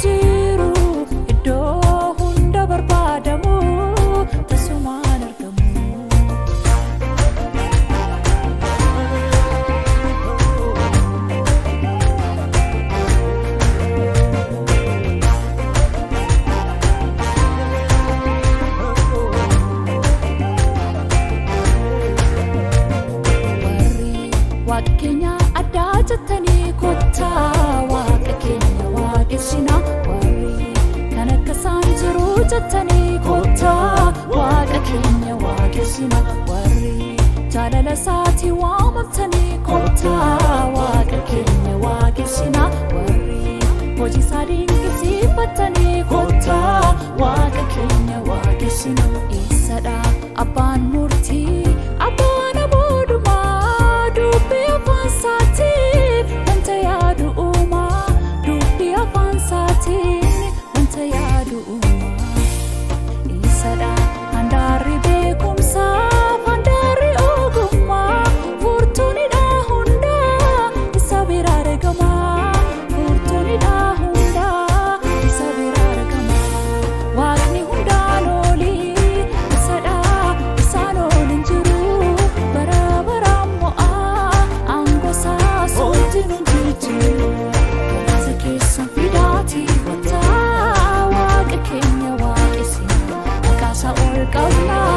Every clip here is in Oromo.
jiru iddoo hunda barbaadamu tasumaan argamu. Waaqa keenya addaa jettanii kottaa waaqa keenya waaqessina. Warri kan akka isaan jiru jettanii kottaa waaqa keenya waaqessina. Warri jaalala isaatii waamamtanii kottaa waaqa keenya waaqessina. Warri hojii isaa dinqisiifattanii kottaa waaqa keenya waaqessina. Eessadha abbaan murtii abbaan aboodumaa dubbii afaan isaatiin wanta yaadu uumaa. Dubbii afaan isaatiin wanta yaadu uumaa. Eessadha handaarri beekumsaaf handaarri ogummaa. Furtuunidha hundaa isa bira argama. Furtuunidha hundaa isa bira argama. Waaqni hundaan olii isadha isaan olin jiru. Bara baraan mo'aa aangoo isaa soojin hundiijiru. Galata keessan fidaatii kottaa waaqa keenya waaqessina. Maqaasaa ol qabnaa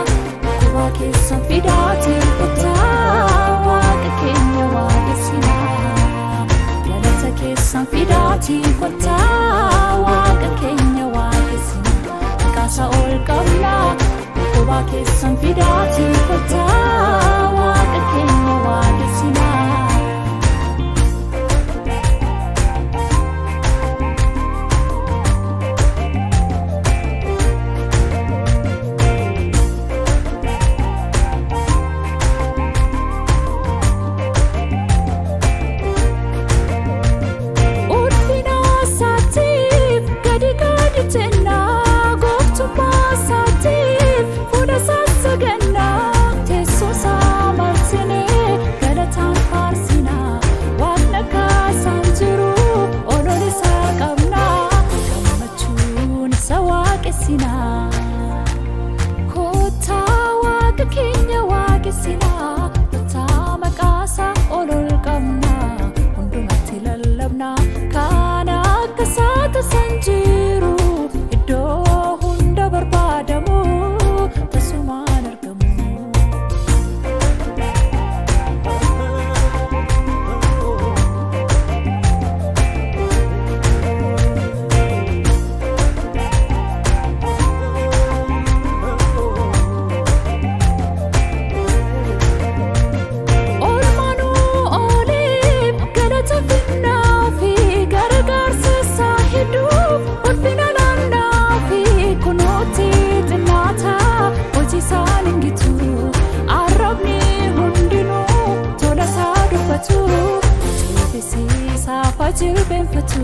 qubaa keessan fidaatii kottaa waaqa keenya waaqessina. Galata keessan fidaatii kottaa waaqa keenya waaqessina. Maqaasaa ol qabnaa qubaa keessan fidaatii kottaa waaqa keenya waaqessina. Ulfina isaatiif gadi gadi jennaa. Gooftummaa isaatiif fuula isaa sagannaa. Teessoo isaa marsinee galataan faarsinaa. Waaqni akka isaan jiru olola isaa qabnaa. Gammachuun isa waaqessinaa. Kottaa waaqa keenya waaqessinaa. Kottaa maqaasaa ol qabnaa. Hundumatti lallabnaa. Kan akka isaa tasan jiru iddoo hunda barbaadamu tasumaan argamu. Oolmaanuu oliif galata finnaa fi gargaarsa isaa hedduuf ulfina laannaa fi kunuutti xinnaataa hojii isaa ningitu. Arrabni hundinuu tola isaa dubbatu. Jilbisi isaa jilbeenfatu.